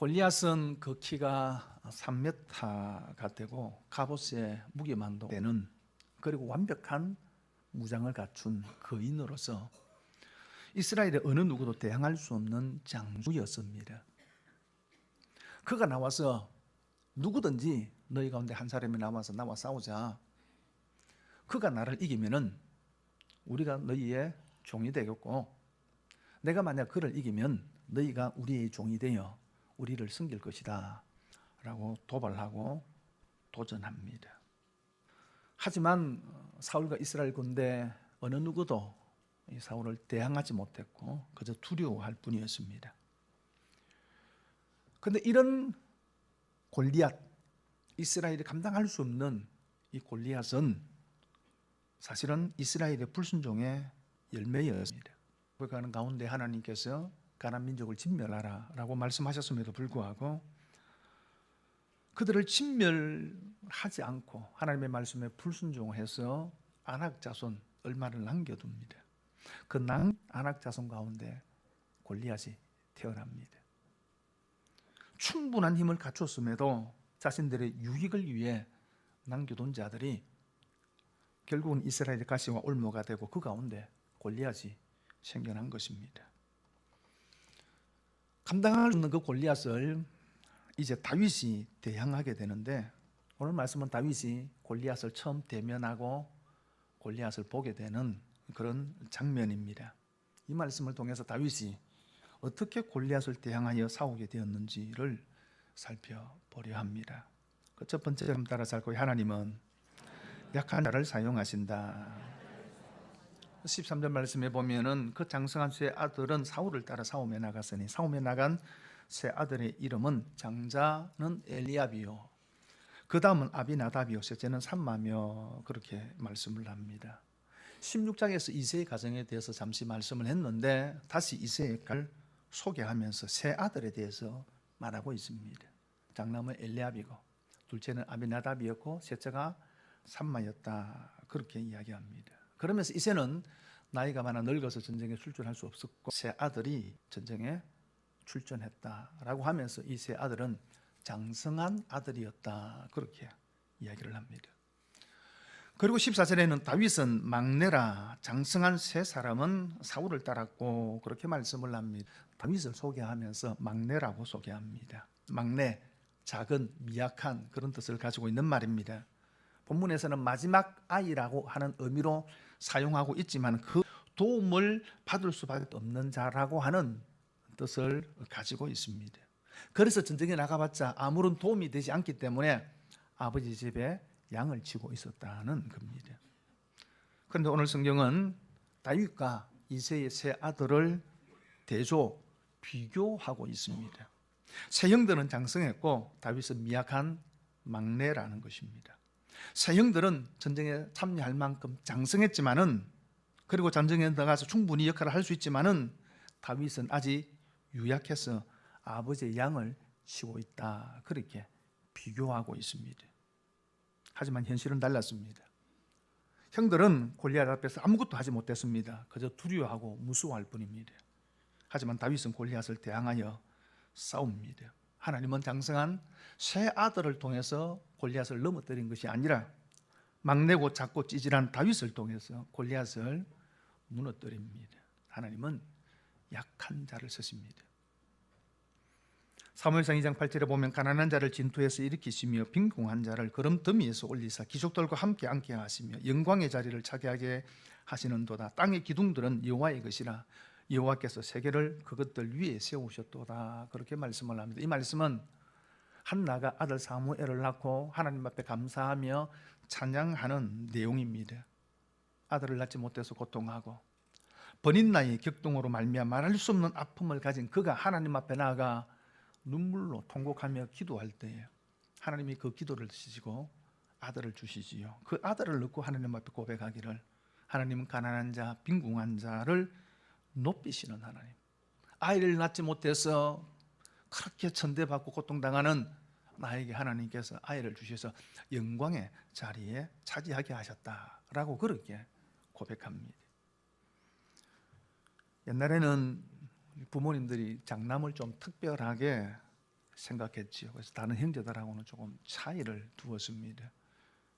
골리앗은 그 키가 3m가 되고 갑옷의 무게만도 되는, 그리고 완벽한 무장을 갖춘 거인으로서 이스라엘의 어느 누구도 대항할 수 없는 장수였습니다. 그가 나와서 누구든지 너희 가운데 한 사람이 나와서 나와 싸우자, 그가 나를 이기면은 우리가 너희의 종이 되겠고, 내가 만약 그를 이기면 너희가 우리의 종이 되어 우리를 섬길 것이다 라고 도발하고 도전합니다. 하지만 사울과 이스라엘 군대 어느 누구도 이 사울을 대항하지 못했고 그저 두려워할 뿐이었습니다. 그런데 이런 골리앗, 이스라엘이 감당할 수 없는 이 골리앗은 사실은 이스라엘의 불순종의 열매였습니다. 그러는 가운데 하나님께서 가나안 민족을 진멸하라 라고 말씀하셨음에도 불구하고 그들을 진멸하지 않고 하나님의 말씀에 불순종해서 아낙 자손 얼마를 남겨둡니다. 그 아낙 자손 가운데 골리앗이 태어납니다. 충분한 힘을 갖췄음에도 자신들의 유익을 위해 남겨둔 자들이 결국은 이스라엘의 가시와 올무가 되고 그 가운데 골리앗이 생겨난 것입니다. 감당할 수 없는 그 골리앗을 이제 다윗이 대항하게 되는데, 오늘 말씀은 다윗이 골리앗을 처음 대면하고 골리앗을 보게 되는 그런 장면입니다. 이 말씀을 통해서 다윗이 어떻게 골리앗을 대항하여 싸우게 되었는지를 살펴보려 합니다. 그 첫 번째 점 따라 살고, 하나님은 약한 자를 사용하신다. 13절 말씀에 보면은 그 장성한 세 아들은 사울을 따라 싸움에 나갔으니 싸움에 나간 세 아들의 이름은 장자는 엘리압이요, 그 다음은 아비나답이요, 셋째는 삼마며, 그렇게 말씀을 합니다. 16장에서 이새의 가정에 대해서 잠시 말씀을 했는데 다시 이새의 가정을 소개하면서 세 아들에 대해서 말하고 있습니다. 장남은 엘리압이고 둘째는 아비나답이었고 셋째가 삼마였다, 그렇게 이야기합니다. 그러면서 이새는 나이가 많아 늙어서 전쟁에 출전할 수 없었고 세 아들이 전쟁에 출전했다라고 하면서 이 세 아들은 장성한 아들이었다, 그렇게 이야기를 합니다. 그리고 14절에는 다윗은 막내라, 장성한 세 사람은 사울을 따랐고, 그렇게 말씀을 합니다. 다윗을 소개하면서 막내라고 소개합니다. 막내, 작은, 미약한 그런 뜻을 가지고 있는 말입니다. 본문에서는 마지막 아이라고 하는 의미로 사용하고 있지만 그 도움을 받을 수밖에 없는 자라고 하는 뜻을 가지고 있습니다. 그래서 전쟁에 나가봤자 아무런 도움이 되지 않기 때문에 아버지 집에 양을 치고 있었다는 겁니다. 그런데 오늘 성경은 다윗과 이새의 세 아들을 대조, 비교하고 있습니다. 세 형들은 장성했고 다윗은 미약한 막내라는 것입니다. 세 형들은 전쟁에 참여할 만큼 장성했지만은, 그리고 전쟁에 나가서 충분히 역할을 할 수 있지만은 다윗은 아직 유약해서 아버지의 양을 치고 있다, 그렇게 비교하고 있습니다. 하지만 현실은 달랐습니다. 형들은 골리앗 앞에서 아무것도 하지 못했습니다. 그저 두려워하고 무서워할 뿐입니다. 하지만 다윗은 골리앗을 대항하여 싸웁니다. 하나님은 장성한 세 아들을 통해서 골리앗을 넘어뜨린 것이 아니라 막내고 작고 찌질한 다윗을 통해서 골리앗을 무너뜨립니다. 하나님은 약한 자를 쓰십니다. 사무엘상 2장 8절에 보면 가난한 자를 진토에서 일으키시며 빈궁한 자를 거름더미에서 올리사 기족들과 함께 앉게 하시며 영광의 자리를 차지하게 하시는도다. 땅의 기둥들은 여호와의 것이라 여호와께서 세계를 그것들 위에 세우셨도다, 그렇게 말씀을 합니다. 이 말씀은 한나가 아들 사무엘을 낳고 하나님 앞에 감사하며 찬양하는 내용입니다. 아들을 낳지 못해서 고통하고 번인 나이 격동으로 말미암아 말할 수 없는 아픔을 가진 그가 하나님 앞에 나아가 눈물로 통곡하며 기도할 때에 하나님이 그 기도를 드시고 아들을 주시지요. 그 아들을 넣고 하나님 앞에 고백하기를, 하나님은 가난한 자, 빈궁한 자를 높이시는 하나님, 아이를 낳지 못해서 그렇게 천대받고 고통당하는 나에게 하나님께서 아이를 주셔서 영광의 자리에 차지하게 하셨다라고 그렇게 고백합니다. 옛날에는 부모님들이 장남을 좀 특별하게 생각했지요. 그래서 다른 형제들하고는 조금 차이를 두었습니다.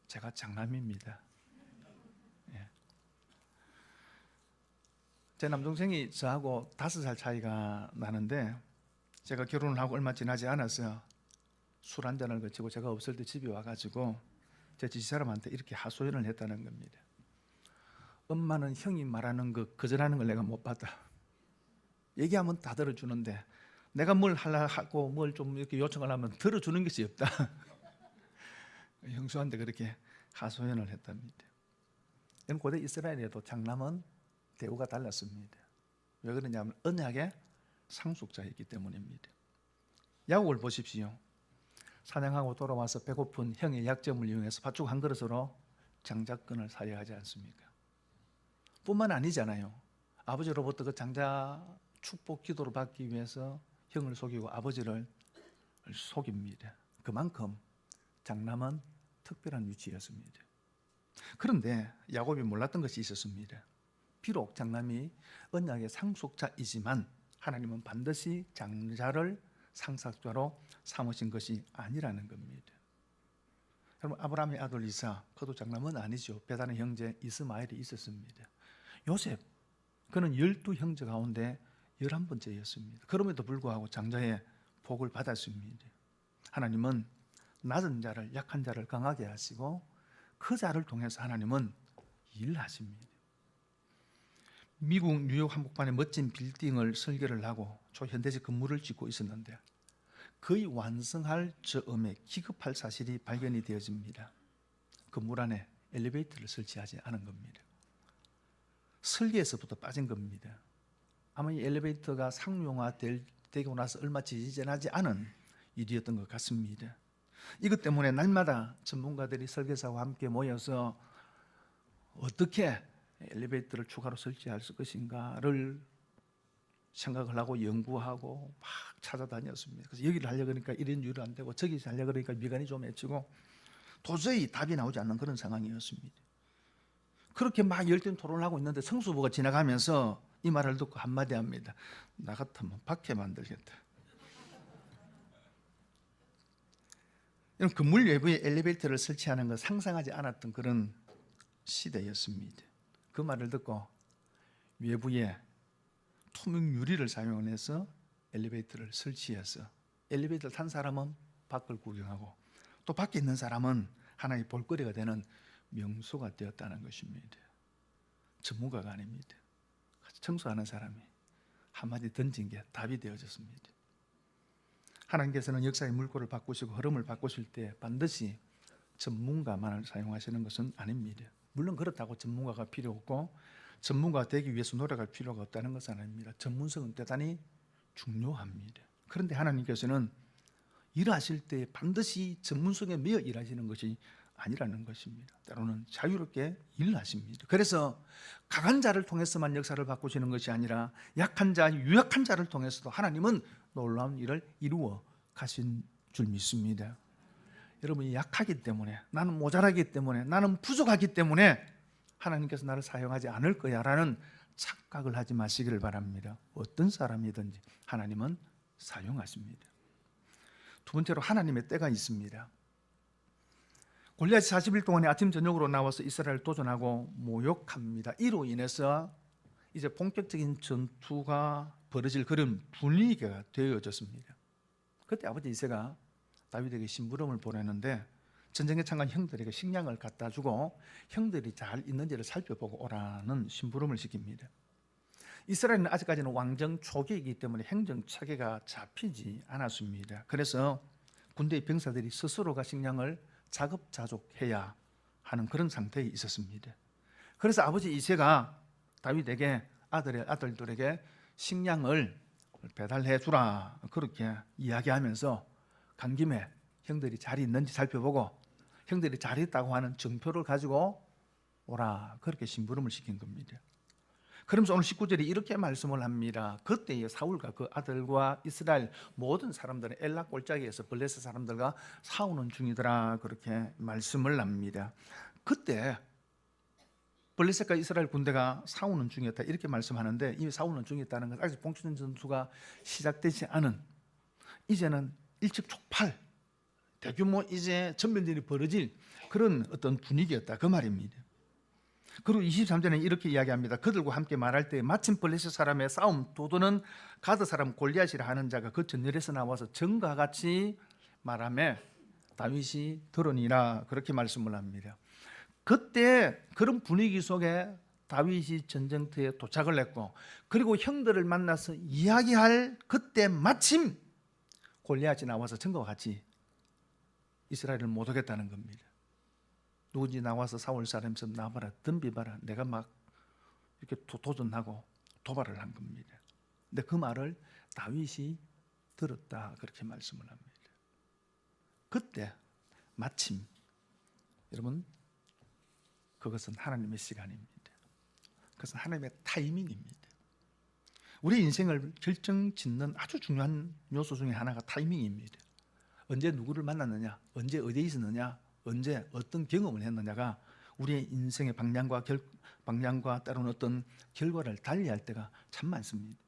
제가 장남입니다. 예. 제 남동생이 저하고 5살 차이가 나는데 제가 결혼을 하고 얼마 지나지 않았어요. 술 한잔을 거치고 제가 없을 때 집에 와가지고 제 집사람한테 이렇게 하소연을 했다는 겁니다. 엄마는 형이 말하는 거 거절하는 걸 내가 못 봤다. 얘기하면 다 들어주는데 내가 뭘 하려 하고 뭘 좀 이렇게 요청을 하면 들어주는 것이 없다. 형수한테 그렇게 하소연을 했답니다. 고대 이스라엘에도 장남은 대우가 달랐습니다. 왜 그러냐면 언약의 상속자이기 때문입니다. 야곱을 보십시오. 사냥하고 돌아와서 배고픈 형의 약점을 이용해서 팥죽 한 그릇으로 장자권을 살해하지 않습니까? 뿐만 아니잖아요. 아버지로부터 그 장자 축복 기도를 받기 위해서 형을 속이고 아버지를 속입니다. 그만큼 장남은 특별한 위치였습니다. 그런데 야곱이 몰랐던 것이 있었습니다. 비록 장남이 언약의 상속자이지만 하나님은 반드시 장자를 상속자로 삼으신 것이 아니라는 겁니다. 여러분, 아브라함의 아들 이삭, 그도 장남은 아니죠. 베단의 형제 이스마엘이 있었습니다. 요셉, 그는 12형제 가운데 11번째였습니다. 그럼에도 불구하고 장자의 복을 받았습니다. 하나님은 낮은 자를, 약한 자를 강하게 하시고 그 자를 통해서 하나님은 일하십니다. 미국 뉴욕 한복판에 멋진 빌딩을 설계를 하고 초현대식 건물을 짓고 있었는데 거의 완성할 즈음에 기급할 사실이 발견이 되어집니다. 건물 안에 엘리베이터를 설치하지 않은 겁니다. 설계에서부터 빠진 겁니다. 아마 이 엘리베이터가 상용화되고 나서 얼마 지나지 않은 일이었던 것 같습니다. 이것 때문에 날마다 전문가들이 설계사와 함께 모여서 어떻게 엘리베이터를 추가로 설치할 것인가를 생각을 하고 연구하고 막 찾아다녔습니다. 그래서 여기를 하려고 하니까 이런 이유로 안 되고 저기 하려고 하니까 미간이 좀 맺히고 도저히 답이 나오지 않는 그런 상황이었습니다. 그렇게 막 열띤 토론을 하고 있는데 성수부가 지나가면서 이 말을 듣고 한마디 합니다. 나 같으면 박해 만들겠다. 건물 외부에 엘리베이터를 설치하는 건 상상하지 않았던 그런 시대였습니다. 그 말을 듣고 외부에 투명 유리를 사용해서 엘리베이터를 설치해서 엘리베이터를 탄 사람은 밖을 구경하고 또 밖에 있는 사람은 하나의 볼거리가 되는 명소가 되었다는 것입니다. 전문가가 아닙니다. 청소하는 사람이 한마디 던진 게 답이 되어졌습니다. 하나님께서는 역사의 물꼬를 바꾸시고 흐름을 바꾸실 때 반드시 전문가만을 사용하시는 것은 아닙니다. 물론 그렇다고 전문가가 필요 없고 전문가가 되기 위해서 노력할 필요가 없다는 것은 아닙니다. 전문성은 대단히 중요합니다. 그런데 하나님께서는 일하실 때 반드시 전문성에 매여 일하시는 것이 아니라는 것입니다. 때로는 자유롭게 일하십니다. 그래서 강한 자를 통해서만 역사를 바꾸시는 것이 아니라 약한 자, 유약한 자를 통해서도 하나님은 놀라운 일을 이루어 가신 줄 믿습니다. 여러분이 약하기 때문에, 나는 모자라기 때문에, 나는 부족하기 때문에 하나님께서 나를 사용하지 않을 거야라는 착각을 하지 마시기를 바랍니다. 어떤 사람이든지 하나님은 사용하십니다. 두 번째로 하나님의 때가 있습니다. 골리앗이 40일 동안에 아침 저녁으로 나와서 이스라엘을 도전하고 모욕합니다. 이로 인해서 이제 본격적인 전투가 벌어질 그런 분위기가 되어졌습니다. 그때 아버지 이새가 다윗에게 심부름을 보내는데 전쟁에 참가한 형들에게 식량을 갖다 주고 형들이 잘 있는지를 살펴보고 오라는 심부름을 시킵니다. 이스라엘은 아직까지는 왕정 초기이기 때문에 행정 체계가 잡히지 않았습니다. 그래서 군대의 병사들이 스스로가 식량을 자급자족해야 하는 그런 상태에 있었습니다. 그래서 아버지 이새가 다윗에게 아들들에게 식량을 배달해 주라 그렇게 이야기하면서 간 김에 형들이 잘 있는지 살펴보고 형들이 잘 있다고 하는 증표를 가지고 오라 그렇게 심부름을 시킨 겁니다. 그러면서 오늘 19절에 이렇게 말씀을 합니다. 그때에 사울과 그 아들과 이스라엘 모든 사람들은 엘라 골짜기에서 블레셋 사람들과 싸우는 중이더라 그렇게 말씀을 합니다. 그때 블레셋과 이스라엘 군대가 싸우는 중이었다 이렇게 말씀하는데 이미 싸우는 중이었다는 것은 아직 본격적인 전투가 시작되지 않은 이제는 일촉촉팔 대규모 이제 전면전이 벌어질 그런 어떤 분위기였다 그 말입니다. 그리고 23절에 이렇게 이야기합니다. 그들과 함께 말할 때 마침 블레셋 사람의 싸움 도두는 가드 사람 골리앗이라 하는 자가 그 전열에서 나와서 전과 같이 말하며 다윗이 들으니라 그렇게 말씀을 합니다. 그때 그런 분위기 속에 다윗이 전쟁터에 도착을 했고 그리고 형들을 만나서 이야기할 그때 마침 골리앗이 나와서 전과 같이 이스라엘을 못 오겠다는 겁니다. 누군지 나와서 사울 사람에서 나와라 덤비봐라 내가 막 이렇게 도전하고 도발을 한 겁니다. 근데 그 말을 다윗이 들었다 그렇게 말씀을 합니다. 그때 마침 여러분 그것은 하나님의 시간입니다. 그것은 하나님의 타이밍입니다. 우리 인생을 결정짓는 아주 중요한 요소 중에 하나가 타이밍입니다. 언제 누구를 만났느냐, 언제 어디에 있었느냐, 언제 어떤 경험을 했느냐가 우리의 인생의 방향과 때로는 어떤 결과를 달리할 때가 참 많습니다.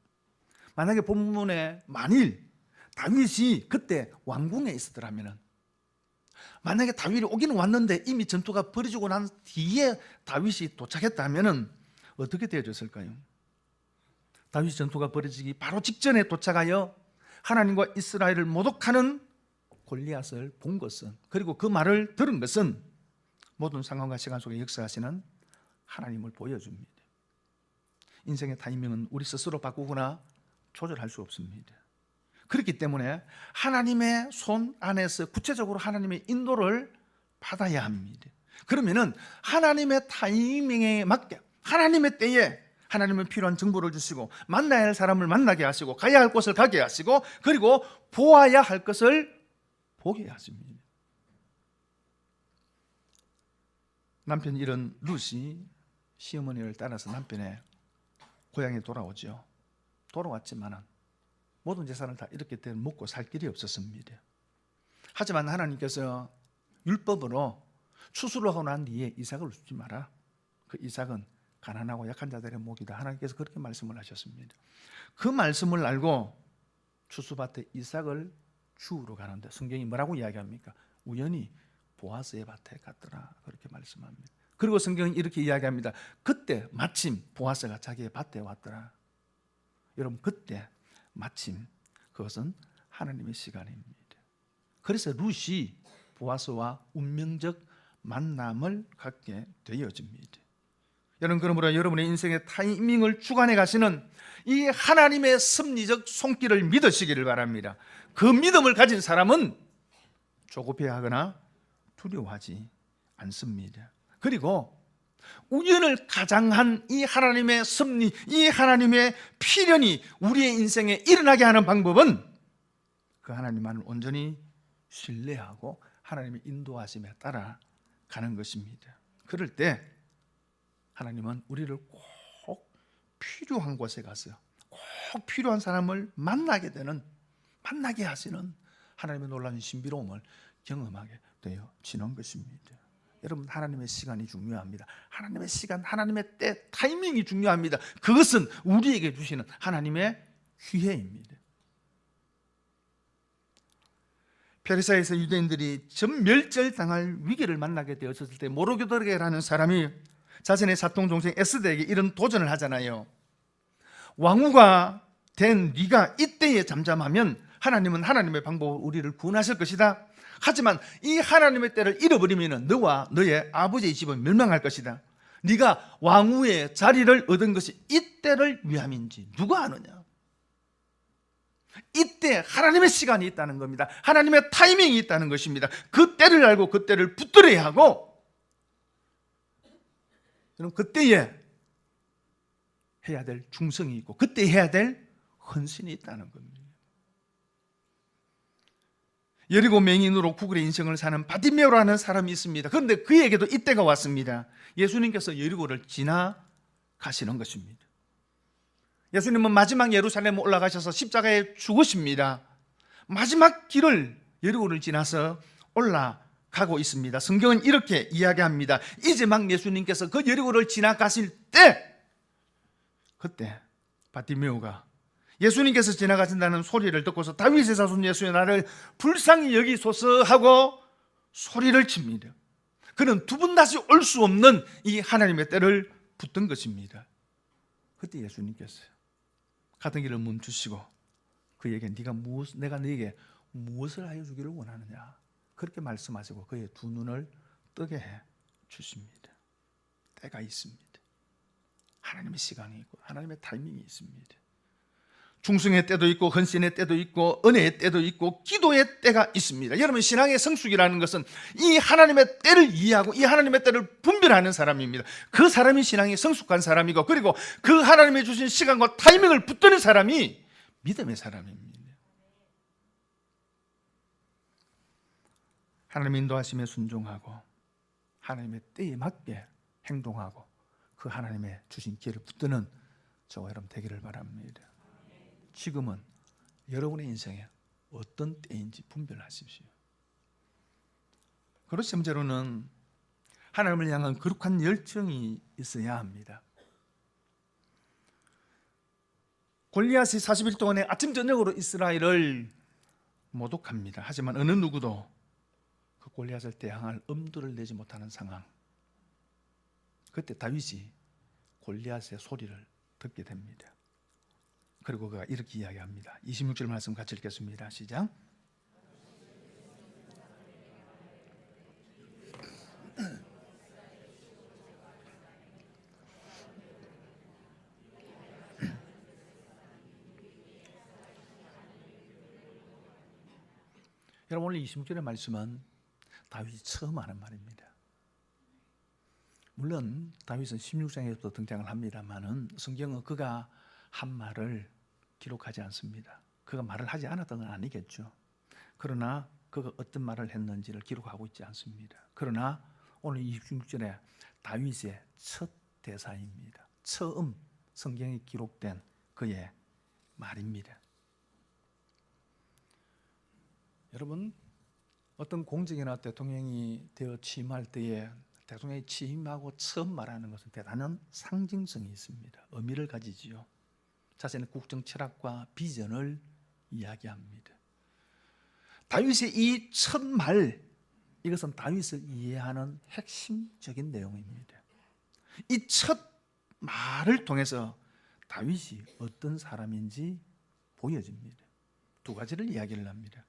만약에 본문에 만일 다윗이 그때 왕궁에 있었더라면 만약에 다윗이 오기는 왔는데 이미 전투가 벌어지고 난 뒤에 다윗이 도착했다면 어떻게 되어졌을까요? 다윗이 전투가 벌어지기 바로 직전에 도착하여 하나님과 이스라엘을 모독하는 골리앗을 본 것은 그리고 그 말을 들은 것은 모든 상황과 시간 속에 역사하시는 하나님을 보여줍니다. 인생의 타이밍은 우리 스스로 바꾸거나 조절할 수 없습니다. 그렇기 때문에 하나님의 손 안에서 구체적으로 하나님의 인도를 받아야 합니다. 그러면은 하나님의 타이밍에 맞게 하나님의 때에 하나님은 필요한 정보를 주시고 만나야 할 사람을 만나게 하시고 가야 할 곳을 가게 하시고 그리고 보아야 할 것을 보게 하십니다. 남편이 이런 룻이 시어머니를 따라서 남편의 고향에 돌아오죠. 돌아왔지만 모든 재산을 다 이렇게 되면 먹고 살 길이 없었습니다. 하지만 하나님께서 율법으로 추수를 하고 난 뒤에 이삭을 주지 마라. 그 이삭은 가난하고 약한 자들의 목이다. 하나님께서 그렇게 말씀을 하셨습니다. 그 말씀을 알고 추수밭에 이삭을 주우러 가는데 성경이 뭐라고 이야기합니까? 우연히 보아스의 밭에 갔더라 그렇게 말씀합니다. 그리고 성경은 이렇게 이야기합니다. 그때 마침 보아스가 자기의 밭에 왔더라. 여러분 그때 마침 그것은 하나님의 시간입니다. 그래서 룻이 보아스와 운명적 만남을 갖게 되어집니다. 여러분 그러므로 여러분의 인생의 타이밍을 주관해 가시는 이 하나님의 섭리적 손길을 믿으시기를 바랍니다. 그 믿음을 가진 사람은 조급해하거나 두려워하지 않습니다. 그리고 우연을 가장한 이 하나님의 섭리, 이 하나님의 필연이 우리의 인생에 일어나게 하는 방법은 그 하나님만을 온전히 신뢰하고 하나님의 인도하심에 따라 가는 것입니다. 그럴 때 하나님은 우리를 꼭 필요한 곳에 가서 꼭 필요한 사람을 만나게 하시는 하나님의 놀라운 신비로움을 경험하게 되어지는 것입니다. 여러분 하나님의 시간이 중요합니다. 하나님의 시간, 하나님의 때, 타이밍이 중요합니다. 그것은 우리에게 주시는 하나님의 기회입니다. 페르시아에서 유대인들이 전멸절당할 위기를 만나게 되었을 때 모르게도르게라는 사람이 자신의 사통 동생 에스더에게 이런 도전을 하잖아요. 왕후가 된 네가 이때에 잠잠하면 하나님은 하나님의 방법으로 우리를 구원하실 것이다. 하지만 이 하나님의 때를 잃어버리면 너와 너의 아버지의 집은 멸망할 것이다. 네가 왕후의 자리를 얻은 것이 이때를 위함인지 누가 아느냐. 이때 하나님의 시간이 있다는 겁니다. 하나님의 타이밍이 있다는 것입니다. 그 때를 알고 그 때를 붙들어야 하고 그럼 그때에 해야 될 중성이 있고 그때 해야 될 헌신이 있다는 겁니다. 여리고 맹인으로 구글의 인생을 사는 바디메오라는 사람이 있습니다. 그런데 그에게도 이때가 왔습니다. 예수님께서 여리고를 지나가시는 것입니다. 예수님은 마지막 예루살렘에 올라가셔서 십자가에 죽으십니다. 마지막 길을 여리고를 지나서 올라가고 있습니다. 성경은 이렇게 이야기합니다. 이제 막 예수님께서 그 여리고를 지나가실 때 그때 바디메오가 예수님께서 지나가신다는 소리를 듣고서 다윗의 자손 예수의 나를 불쌍히 여기소서 하고 소리를 칩니다. 그는 두 번 다시 올 수 없는 이 하나님의 때를 붙든 것입니다. 그때 예수님께서 가던 길을 멈추시고 그에게 내가 너에게 무엇을 하여 주기를 원하느냐 그렇게 말씀하시고 그의 두 눈을 뜨게 해 주십니다. 때가 있습니다. 하나님의 시간이 있고 하나님의 타이밍이 있습니다. 충성의 때도 있고 헌신의 때도 있고 은혜의 때도 있고 기도의 때가 있습니다. 여러분, 신앙의 성숙이라는 것은 이 하나님의 때를 이해하고 이 하나님의 때를 분별하는 사람입니다. 그 사람이 신앙이 성숙한 사람이고, 그리고 그 하나님이 주신 시간과 타이밍을 붙드는 사람이 믿음의 사람입니다. 하나님의 인도하심에 순종하고 하나님의 때에 맞게 행동하고 그 하나님의 주신 기회를 붙드는 저와 여러분 되기를 바랍니다. 지금은 여러분의 인생에 어떤 때인지 분별하십시오. 그리고 세 번째로는 하나님을 향한 거룩한 열정이 있어야 합니다. 골리앗이 40일 동안에 아침 저녁으로 이스라엘을 모독합니다. 하지만 어느 누구도 그 골리앗을 대항할 엄두를 내지 못하는 상황. 그때 다윗이 골리앗의 소리를 듣게 됩니다. 그리고 그가 이렇게 이야기합니다. 26절 말씀 같이 읽겠습니다. 시작. 여러분, 오늘 26절의 말씀은 다윗이 처음 하는 말입니다. 물론 다윗은 16장에도 등장을 합니다만은 성경은 그가 한 말을 기록하지 않습니다. 그가 말을 하지 않았던 건 아니겠죠. 그러나 그가 어떤 말을 했는지를 기록하고 있지 않습니다. 그러나 오늘 26절에 다윗의 첫 대사입니다. 처음 성경에 기록된 그의 말입니다. 여러분, 어떤 공직이나 대통령이 되어 취임할 때에 대통령이 취임하고 처음 말하는 것은 대단한 상징성이 있습니다. 의미를 가지지요. 자신의 국정 철학과 비전을 이야기합니다. 다윗의 이 첫 말, 이것은 다윗을 이해하는 핵심적인 내용입니다. 이 첫 말을 통해서 다윗이 어떤 사람인지 보여집니다. 두 가지를 이야기를 합니다.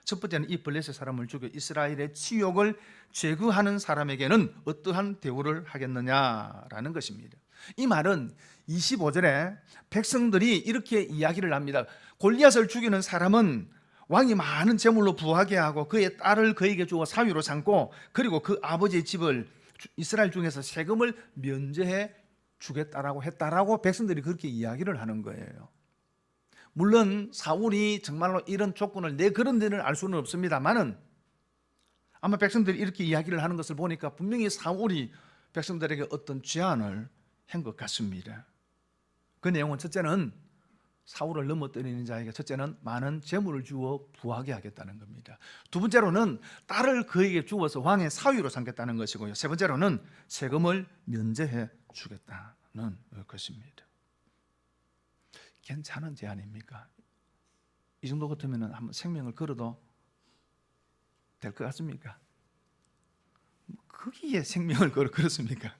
첫 번째는 이 블레셋 사람을 죽여 이스라엘의 치욕을 제거하는 사람에게는 어떠한 대우를 하겠느냐라는 것입니다. 이 말은 25절에 백성들이 이렇게 이야기를 합니다. 골리앗을 죽이는 사람은 왕이 많은 재물로 부하게 하고 그의 딸을 그에게 주어 사위로 삼고 그리고 그 아버지의 집을 이스라엘 중에서 세금을 면제해 주겠다라고 했다라고 백성들이 그렇게 이야기를 하는 거예요. 물론 사울이 정말로 이런 조건을 그런 데는 알 수는 없습니다만은 아마 백성들이 이렇게 이야기를 하는 것을 보니까 분명히 사울이 백성들에게 어떤 제안을 한 것 같습니다. 그 내용은 첫째는 사울을 넘어뜨리는 자에게 첫째는 많은 재물을 주어 부하게 하겠다는 겁니다. 두 번째로는 딸을 그에게 주어서 왕의 사위로 삼겠다는 것이고요. 세 번째로는 세금을 면제해 주겠다는 것입니다. 괜찮은 제안입니까? 이 정도 같으면 한번 생명을 걸어도 될 것 같습니까? 거기에 생명을 걸었습니까?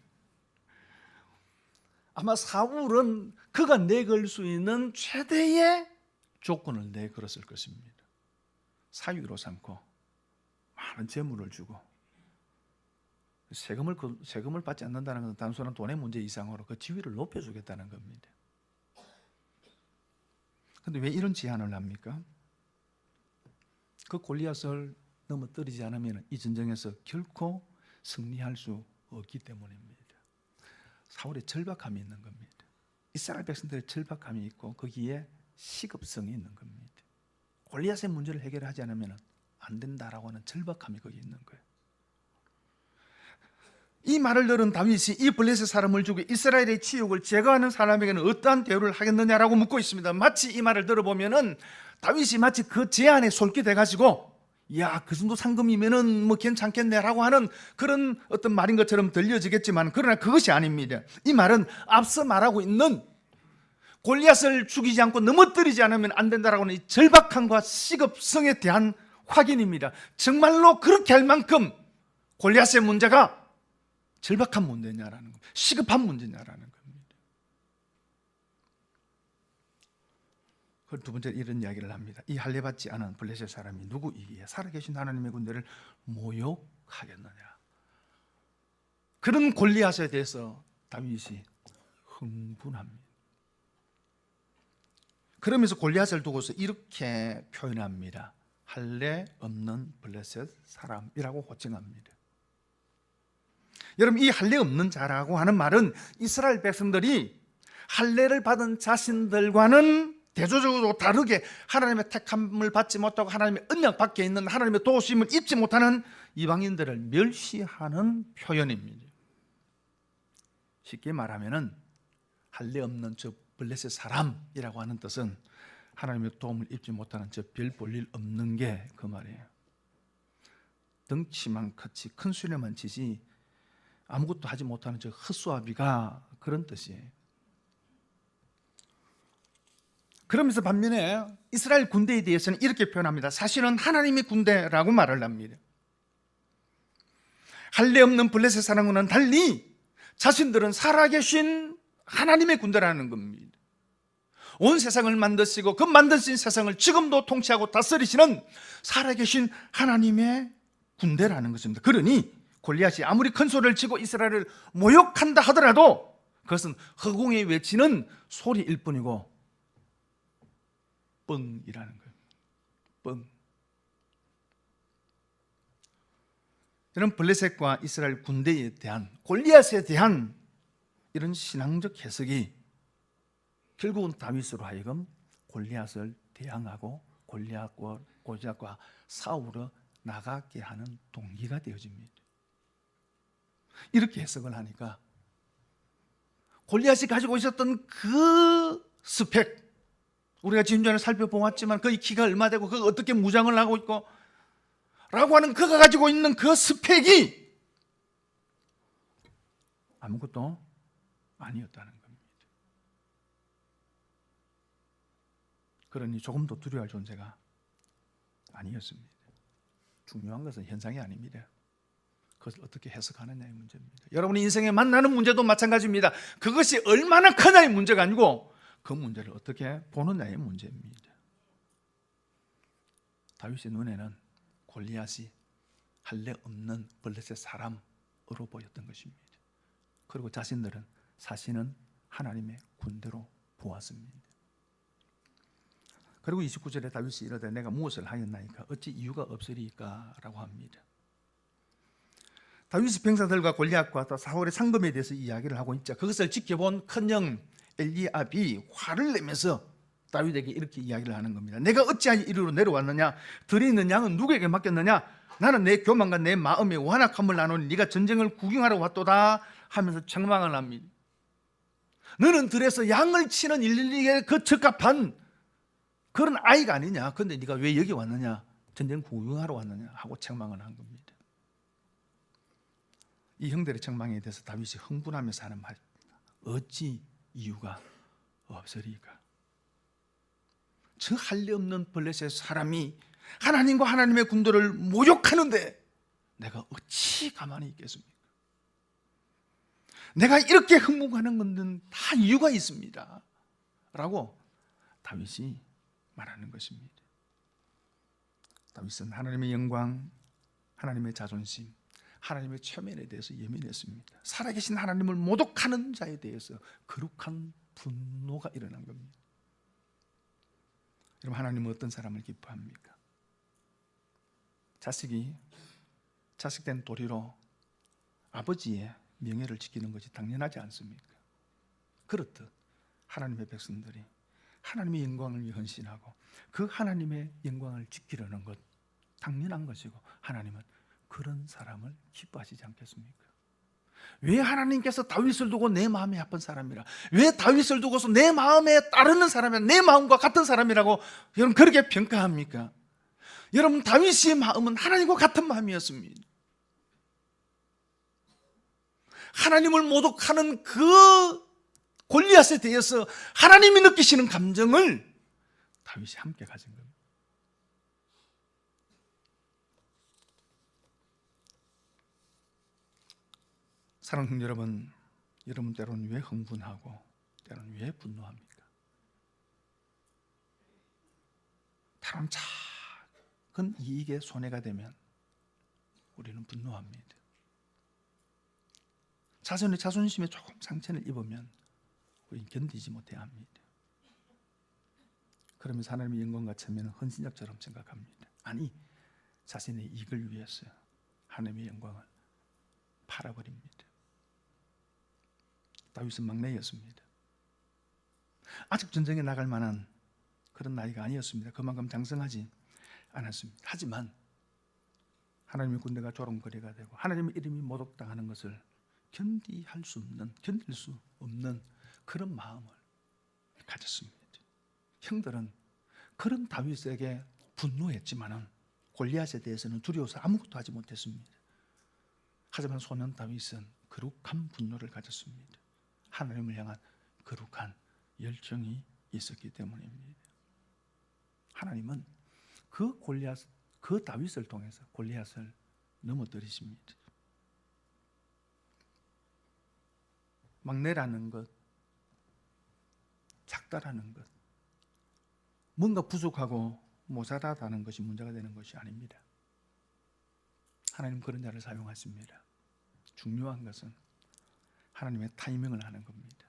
아마 사울은 그가 내걸 수 있는 최대의 조건을 내걸었을 것입니다. 사위로 삼고 많은 재물을 주고 세금을 받지 않는다는 것은 단순한 돈의 문제 이상으로 그 지위를 높여주겠다는 겁니다. 그런데 왜 이런 제안을 합니까? 그 골리앗을 넘어뜨리지 않으면 이 전쟁에서 결코 승리할 수 없기 때문입니다. 사울의 절박함이 있는 겁니다. 이스라엘 백성들의 절박함이 있고 거기에 시급성이 있는 겁니다. 골리앗의 문제를 해결하지 않으면 안 된다라고 하는 절박함이 거기 있는 거예요. 이 말을 들은 다윗이 이 블레셋 사람을 죽여 이스라엘의 치욕을 제거하는 사람에게는 어떠한 대우를 하겠느냐라고 묻고 있습니다. 마치 이 말을 들어보면은 다윗이 마치 그 제안에 솔깃해가지고 야, 그 정도 상금이면은 뭐 괜찮겠네라고 하는 그런 어떤 말인 것처럼 들려지겠지만 그러나 그것이 아닙니다. 이 말은 앞서 말하고 있는 골리앗을 죽이지 않고 넘어뜨리지 않으면 안 된다라고 하는 이 절박함과 시급성에 대한 확인입니다. 정말로 그렇게 할 만큼 골리앗의 문제가 절박한 문제냐라는 겁니다. 시급한 문제냐라는 겁니다. 두 번째 이런 이야기를 합니다. 이 할례받지 않은 블레셋 사람이 누구이기에 살아계신 하나님의 군대를 모욕하겠느냐. 그런 골리앗에 대해서 다윗이 흥분합니다. 그러면서 골리앗을 두고서 이렇게 표현합니다. 할례 없는 블레셋 사람이라고 호칭합니다. 여러분, 이 할례 없는 자라고 하는 말은 이스라엘 백성들이 할례를 받은 자신들과는 대조적으로 다르게 하나님의 택함을 받지 못하고 하나님의 언약 밖에 있는 하나님의 도우심을 입지 못하는 이방인들을 멸시하는 표현입니다. 쉽게 말하면은 할례 없는 저 블레셋 사람이라고 하는 뜻은 하나님의 도움을 입지 못하는 저 별 볼 일 없는 게 그 말이에요. 덩치만 컸지 큰 수레만 치지 아무것도 하지 못하는 저 헛수아비가 그런 뜻이에요. 그러면서 반면에 이스라엘 군대에 대해서는 이렇게 표현합니다. 사실은 하나님의 군대라고 말을 합니다. 할례 없는 블레셋 사람과는 달리 자신들은 살아계신 하나님의 군대라는 겁니다. 온 세상을 만드시고 그 만드신 세상을 지금도 통치하고 다스리시는 살아계신 하나님의 군대라는 것입니다. 그러니 골리앗이 아무리 큰 소리를 치고 이스라엘을 모욕한다 하더라도 그것은 허공에 외치는 소리일 뿐이고 뻥이라는 거예요. 뻥. 이런 블레셋과 이스라엘 군대에 대한 골리앗에 대한 이런 신앙적 해석이 결국은 다윗으로 하여금 골리앗을 대항하고 골리앗과 싸우러 나가게 하는 동기가 되어집니다. 이렇게 해석을 하니까 골리앗이 가지고 있었던 그 스펙, 우리가 지금 전에 살펴보았지만 그의 키가 얼마 되고 그가 어떻게 무장을 하고 있고 라고 하는 그가 가지고 있는 그 스펙이 아무것도 아니었다는 겁니다. 그러니 조금도 두려워할 존재가 아니었습니다. 중요한 것은 현상이 아닙니다. 그것을 어떻게 해석하느냐의 문제입니다. 여러분의 인생에 만나는 문제도 마찬가지입니다. 그것이 얼마나 크냐의 문제가 아니고 그 문제를 어떻게 보느냐의 문제입니다. 다윗의 눈에는 골리앗이 할례 없는 블레셋 사람으로 보였던 것입니다. 그리고 자신들은 사실은 하나님의 군대로 보았습니다. 그리고 29절에 다윗이 이르되 내가 무엇을 하였나이까 어찌 이유가 없으리까 라고 합니다. 다윗이 병사들과 골리앗과 또 사울의 상금에 대해서 이야기를 하고 있죠. 그것을 지켜본 큰형 엘리압이 화를 내면서 다윗에게 이렇게 이야기를 하는 겁니다. 내가 어찌하여 이리로 내려왔느냐? 들에 있는 양은 누구에게 맡겼느냐? 나는 내 교만과 내 마음의 완악함을 나누니 네가 전쟁을 구경하러 왔도다 하면서 책망을 합니다. 너는 들에서 양을 치는 일일이에 그 적합한 그런 아이가 아니냐? 그런데 네가 왜 여기 왔느냐? 전쟁 구경하러 왔느냐? 하고 책망을 한 겁니다. 이 형들의 책망에 대해서 다윗이 흥분하면서 하는 말, 어찌 이유가 없으리까? 저 할례 없는 블레셋 사람이 하나님과 하나님의 군대를 모욕하는데 내가 어찌 가만히 있겠습니까? 내가 이렇게 흥분하는 것은 다 이유가 있습니다 라고 다윗이 말하는 것입니다. 다윗은 하나님의 영광, 하나님의 자존심, 하나님의 체면에 대해서 예민했습니다. 살아계신 하나님을 모독하는 자에 대해서 거룩한 분노가 일어난 겁니다. 여러분, 하나님은 어떤 사람을 기뻐합니까? 자식이 자식된 도리로 아버지의 명예를 지키는 것이 당연하지 않습니까? 그렇듯 하나님의 백성들이 하나님의 영광을 위해 헌신하고 그 하나님의 영광을 지키려는 것 당연한 것이고 하나님은 그런 사람을 기뻐하시지 않겠습니까? 왜 하나님께서 다윗을 두고 내 마음에 아픈 사람이라, 왜 다윗을 두고서 내 마음에 따르는 사람이라, 내 마음과 같은 사람이라고 여러분 그렇게 평가합니까? 여러분, 다윗의 마음은 하나님과 같은 마음이었습니다. 하나님을 모독하는 그 골리앗에 대해서 하나님이 느끼시는 감정을 다윗이 함께 가진 겁니다. 사랑하는 성도 여러분, 여러분 때로는 왜 흥분하고 때로는 왜 분노합니까? 다른 작은 이익에 손해가 되면 우리는 분노합니다. 자신의 자존심에 조금 상처를 입으면 우리는 견디지 못해야 합니다. 그러면서 하나님의 영광과 체면은 헌신력처럼 생각합니다. 아니, 자신의 이익을 위해서 하나님의 영광을 팔아버립니다. 다윗은 막내였습니다. 아직 전쟁에 나갈 만한 그런 나이가 아니었습니다. 그만큼 장성하지 않았습니다. 하지만 하나님의 군대가 조롱거리가 되고 하나님의 이름이 모독당하는 것을 견딜 수 없는 그런 마음을 가졌습니다. 형들은 그런 다윗에게 분노했지만은 골리앗에 대해서는 두려워서 아무것도 하지 못했습니다. 하지만 소년 다윗은 거룩한 분노를 가졌습니다. 하나님을 향한 거룩한 열정이 있었기 때문입니다. 하나님은 그 다윗을 통해서 골리앗을 넘어뜨리십니다. 막내라는 것, 작다라는 것, 뭔가 부족하고 모자라다는 것이 문제가 되는 것이 아닙니다. 하나님 그런 자를 사용하십니다. 중요한 것은 하나님의 타이밍을 하는 겁니다.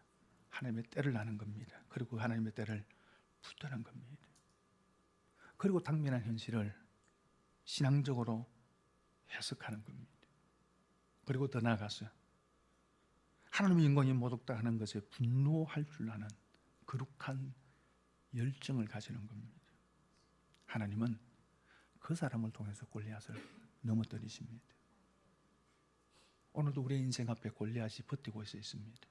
하나님의 때를 아는 겁니다. 그리고 하나님의 때를 붙드는 겁니다. 그리고 당면한 현실을 신앙적으로 해석하는 겁니다. 그리고 더 나아가서 하나님의 영광이 모독당하는 것에 분노할 줄 아는 거룩한 열정을 가지는 겁니다. 하나님은 그 사람을 통해서 골리앗을 넘어뜨리십니다. 오늘도 우리의 인생 앞에 골리앗이 버티고 있습니다.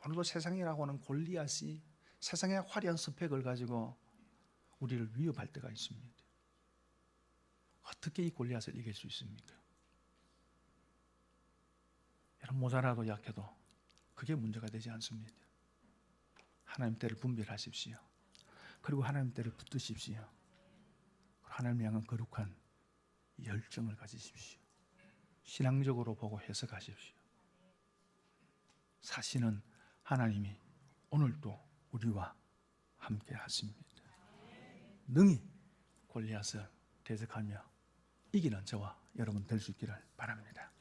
오늘도 세상이라고 하는 골리앗이 세상의 화려한 스펙을 가지고 우리를 위협할 때가 있습니다. 어떻게 이 골리앗을 이길 수 있습니까? 여러분, 모자라도 약해도 그게 문제가 되지 않습니다. 하나님 때를 분별하십시오. 그리고 하나님 때를 붙드십시오. 하나님 향한 거룩한 열정을 가지십시오. 신앙적으로 보고 해석하십시오. 사실은 하나님이 오늘도 우리와 함께 하십니다. 능히 골리앗을 대적하며 이기는 저와 여러분 될 수 있기를 바랍니다.